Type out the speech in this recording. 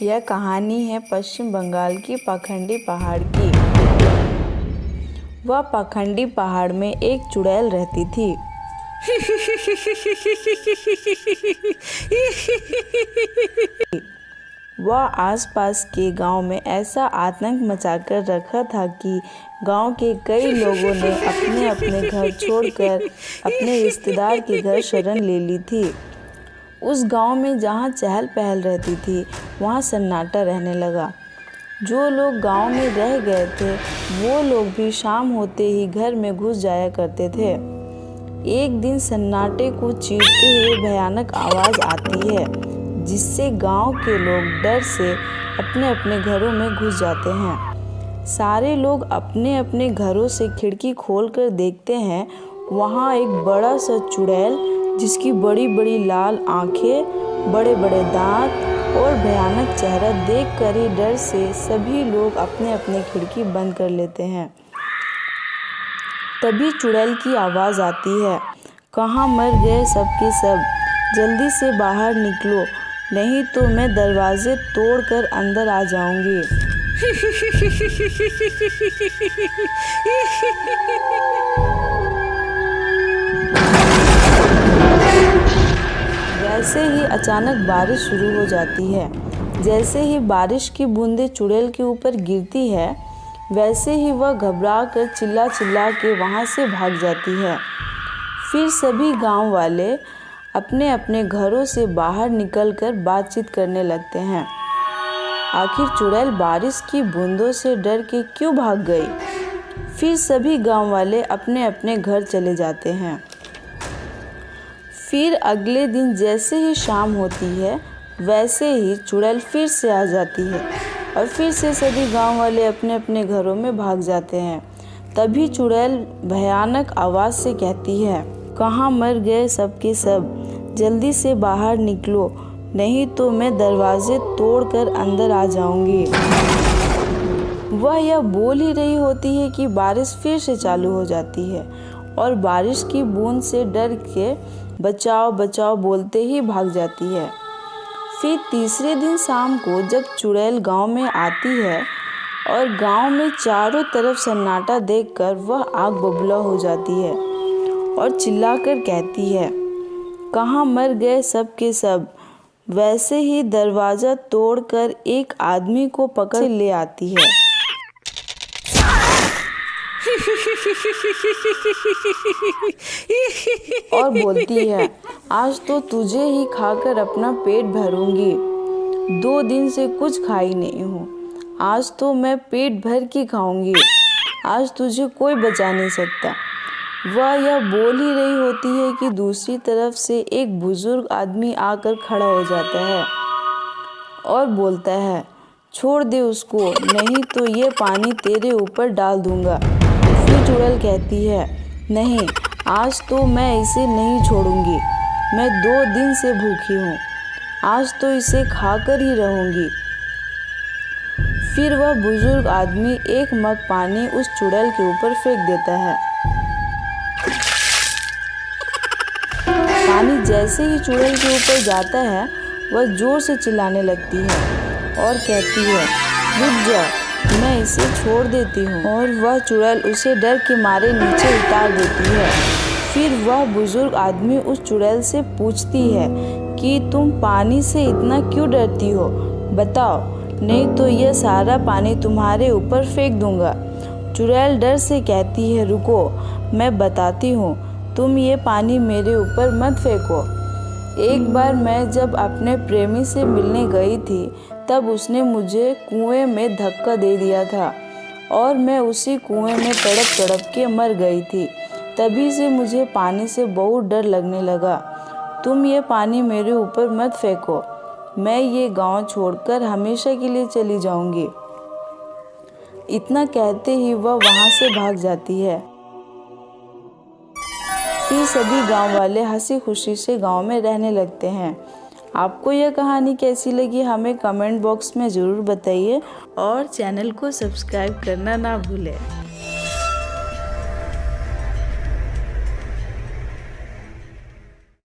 यह कहानी है पश्चिम बंगाल की पाखंडी पहाड़ की। वह पाखंडी पहाड़ में एक चुड़ैल रहती थी। वह आसपास के गांव में ऐसा आतंक मचाकर रखा था कि गांव के कई लोगों ने अपने अपने घर छोड़कर अपने रिश्तेदार के घर शरण ले ली थी। उस गांव में जहां चहल पहल रहती थी वहां सन्नाटा रहने लगा। जो लोग गांव में रह गए थे वो लोग भी शाम होते ही घर में घुस जाया करते थे। एक दिन सन्नाटे को चीरते हुए भयानक आवाज़ आती है, जिससे गांव के लोग डर से अपने अपने घरों में घुस जाते हैं। सारे लोग अपने अपने घरों से खिड़की खोलकर देखते हैं। वहां एक बड़ा सा चुड़ैल, जिसकी बड़ी बड़ी लाल आंखें, बड़े बड़े दांत और भयानक चेहरा देखकर ही डर से सभी लोग अपने अपने खिड़की बंद कर लेते हैं। तभी चुड़ैल की आवाज़ आती है, कहाँ मर गए सब के सब, जल्दी से बाहर निकलो, नहीं तो मैं दरवाजे तोड़कर अंदर आ जाऊंगी। वैसे ही अचानक बारिश शुरू हो जाती है। जैसे ही बारिश की बूंदें चुड़ैल के ऊपर गिरती है, वैसे ही वह घबरा कर चिल्ला चिल्ला के वहाँ से भाग जाती है। फिर सभी गांव वाले अपने अपने घरों से बाहर निकलकर बातचीत करने लगते हैं। आखिर चुड़ैल बारिश की बूंदों से डर के क्यों भाग गई? फिर सभी गांव वाले अपने अपने घर चले जाते हैं। फिर अगले दिन जैसे ही शाम होती है, वैसे ही चुड़ैल फिर से आ जाती है और फिर से सभी गांव वाले अपने अपने घरों में भाग जाते हैं। तभी चुड़ैल भयानक आवाज़ से कहती है, कहाँ मर गए सब के सब, जल्दी से बाहर निकलो, नहीं तो मैं दरवाजे तोड़कर अंदर आ जाऊंगी। वह यह बोल ही रही होती है कि बारिश फिर से चालू हो जाती है और बारिश की बूंद से डर के बचाओ बचाओ बोलते ही भाग जाती है। फिर तीसरे दिन शाम को जब चुड़ैल गांव में आती है और गांव में चारों तरफ सन्नाटा देखकर वह आग बबूला हो जाती है और चिल्लाकर कहती है, कहाँ मर गए सब के सब। वैसे ही दरवाज़ा तोड़कर एक आदमी को पकड़ ले आती है। और बोलती है, आज तो तुझे ही खाकर अपना पेट भरूंगी। 2 दिन से कुछ खाई नहीं हूँ, आज तो मैं पेट भर के खाऊंगी। आज तुझे कोई बचा नहीं सकता। वह यह बोल ही रही होती है कि दूसरी तरफ से एक बुजुर्ग आदमी आकर खड़ा हो जाता है और बोलता है, छोड़ दे उसको, नहीं तो ये पानी तेरे ऊपर डाल दूंगा। फिर चुड़ैल कहती है, नहीं, आज तो मैं इसे नहीं छोड़ूंगी। मैं 2 दिन से भूखी हूँ, आज तो इसे खाकर ही रहूंगी। फिर वह बुजुर्ग आदमी एक मग पानी उस चुड़ैल के ऊपर फेंक देता है। पानी जैसे ही चुड़ैल के ऊपर जाता है, वह जोर से चिल्लाने लगती है और कहती है, रुक जा, मैं इसे छोड़ देती हूँ। और वह चुड़ैल उसे डर के मारे नीचे उतार देती है। फिर वह बुजुर्ग आदमी उस चुड़ैल से पूछती है कि तुम पानी से इतना क्यों डरती हो, बताओ, नहीं तो यह सारा पानी तुम्हारे ऊपर फेंक दूंगा। चुड़ैल डर से कहती है, रुको, मैं बताती हूँ, तुम ये पानी मेरे ऊपर मत फेंको। एक बार मैं जब अपने प्रेमी से मिलने गई थी, तब उसने मुझे कुएं में धक्का दे दिया था और मैं उसी कुएं में तड़प तड़प के मर गई थी। तभी से मुझे पानी से बहुत डर लगने लगा। तुम ये पानी मेरे ऊपर मत फेंको, मैं ये गांव छोड़कर हमेशा के लिए चली जाऊंगी। इतना कहते ही वह वहां से भाग जाती है। फिर सभी गांव वाले हंसी खुशी से गांव में रहने लगते हैं। आपको यह कहानी कैसी लगी हमें कमेंट बॉक्स में ज़रूर बताइए और चैनल को सब्सक्राइब करना ना भूलें।